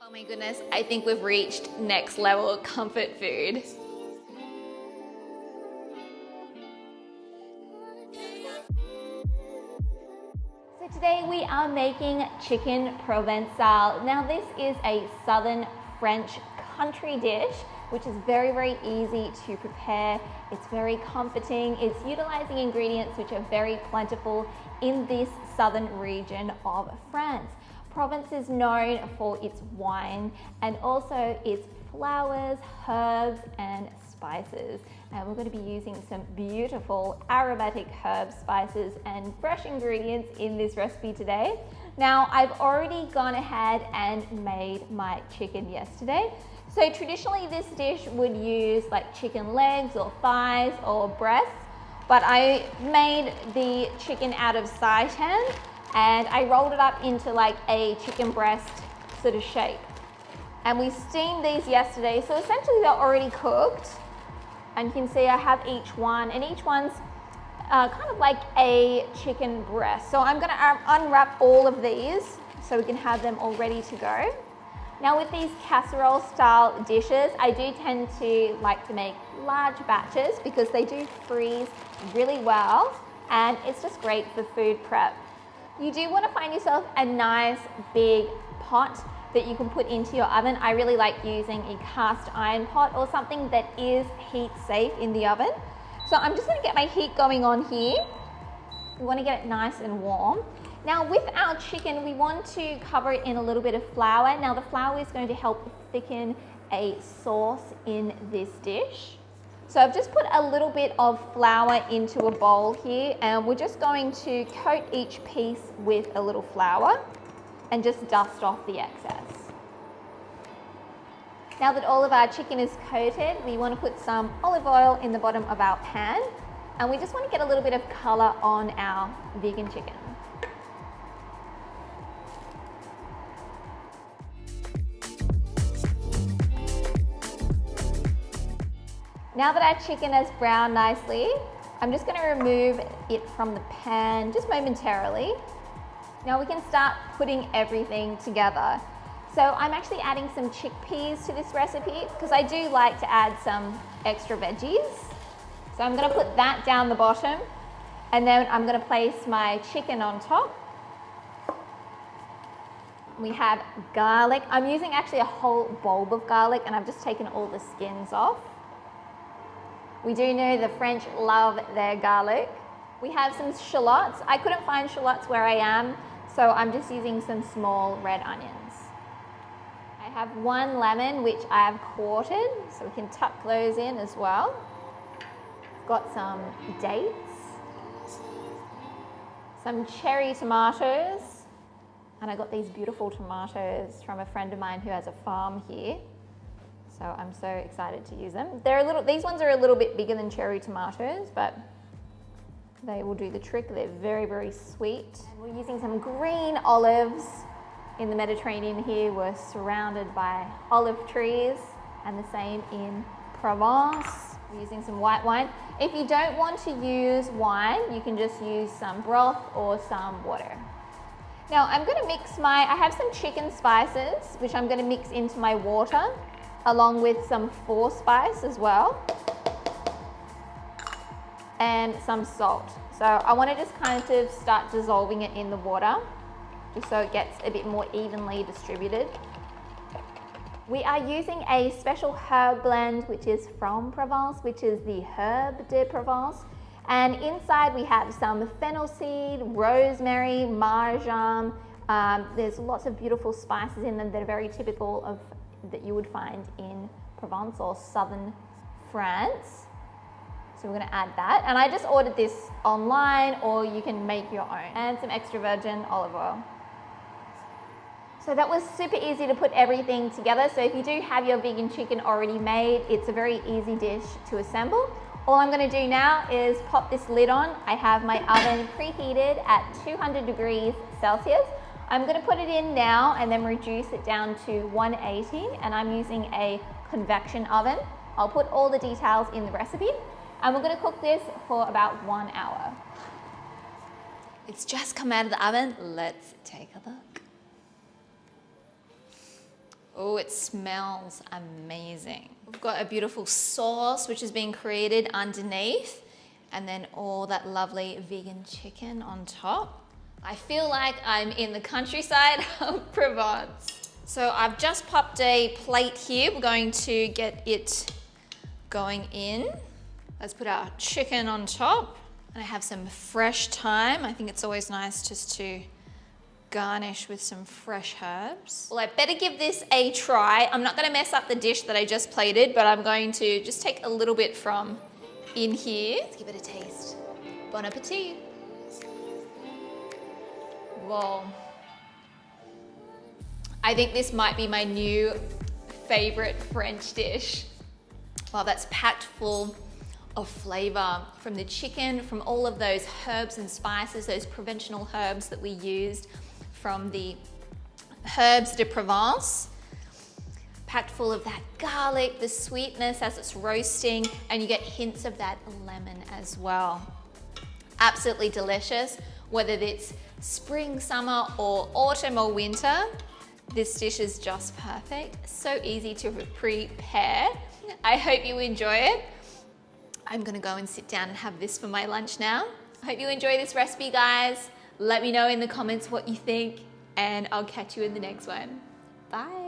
Oh my goodness, I think we've reached next level comfort food. So today we are making chicken Provencal. Now this is a southern French country dish which is very, very easy to prepare. It's very comforting. It's utilizing ingredients which are very plentiful in this southern region of France. Provence is known for its wine and also its flowers, herbs, and spices. And we're going to be using some beautiful aromatic herbs, spices, and fresh ingredients in this recipe today. Now, I've already gone ahead and made my chicken yesterday. So traditionally this dish would use like chicken legs or thighs or breasts, but I made the chicken out of seitan and I rolled it up into like a chicken breast sort of shape. And we steamed these yesterday, so essentially they're already cooked. And you can see I have each one, and each one's kind of like a chicken breast. So I'm gonna unwrap all of these so we can have them all ready to go. Now with these casserole style dishes, I do tend to like to make large batches because they do freeze really well and it's just great for food prep. You do want to find yourself a nice big pot that you can put into your oven. I really like using a cast iron pot or something that is heat safe in the oven. So I'm just going to get my heat going on here. We want to get it nice and warm. Now with our chicken, we want to cover it in a little bit of flour. Now the flour is going to help thicken a sauce in this dish. So I've just put a little bit of flour into a bowl here and we're just going to coat each piece with a little flour and just dust off the excess. Now that all of our chicken is coated, we want to put some olive oil in the bottom of our pan and we just want to get a little bit of color on our vegan chicken. Now that our chicken has browned nicely, I'm just going to remove it from the pan just momentarily. Now we can start putting everything together. So I'm actually adding some chickpeas to this recipe because I do like to add some extra veggies. So I'm going to put that down the bottom and then I'm going to place my chicken on top. We have garlic. I'm using actually a whole bulb of garlic and I've just taken all the skins off. We do know the French love their garlic. We have some shallots. I couldn't find shallots where I am, so I'm just using some small red onions. I have one lemon, which I have quartered, so we can tuck those in as well. Got some dates, some cherry tomatoes, and I got these beautiful tomatoes from a friend of mine who has a farm here. So I'm so excited to use them. These ones are a little bit bigger than cherry tomatoes, but they will do the trick. They're very, very sweet. And we're using some green olives. In the Mediterranean here, we're surrounded by olive trees, and the same in Provence. We're using some white wine. If you don't want to use wine, you can just use some broth or some water. Now I'm gonna I have some chicken spices, which I'm gonna mix into my water, along with some forcemeat as well, and some salt. So I want to just kind of start dissolving it in the water, just so it gets a bit more evenly distributed. We are using a special herb blend, which is from Provence, which is the Herbe de Provence. And inside we have some fennel seed, rosemary, marjoram. There's lots of beautiful spices in them that are very typical of that you would find in Provence or southern France. So we're going to add that. And I just ordered this online, or you can make your own. And some extra virgin olive oil. So that was super easy to put everything together. So if you do have your vegan chicken already made, it's a very easy dish to assemble. All I'm going to do now is pop this lid on. I have my oven preheated at 200 degrees Celsius. I'm going to put it in now and then reduce it down to 180, and I'm using a convection oven. I'll put all the details in the recipe, and we're going to cook this for about 1 hour. It's just come out of the oven. Let's take a look. Oh, it smells amazing. We've got a beautiful sauce which is being created underneath, and then all that lovely vegan chicken on top. I feel like I'm in the countryside of Provence. So I've just popped a plate here. We're going to get it going in. Let's put our chicken on top. And I have some fresh thyme. I think it's always nice just to garnish with some fresh herbs. Well, I better give this a try. I'm not gonna mess up the dish that I just plated, but I'm going to just take a little bit from in here. Let's give it a taste. Bon appetit. Whoa. I think this might be my new favorite French dish. Wow, that's packed full of flavor from the chicken, from all of those herbs and spices, those Provencal herbs that we used from the Herbs de Provence. Packed full of that garlic, the sweetness as it's roasting, and you get hints of that lemon as well. Absolutely delicious, whether it's spring, summer, or autumn or winter. This dish is just perfect. So easy to prepare. I hope you enjoy it. I'm gonna go and sit down and have this for my lunch now. I hope you enjoy this recipe, guys. Let me know in the comments what you think, and I'll catch you in the next one. Bye.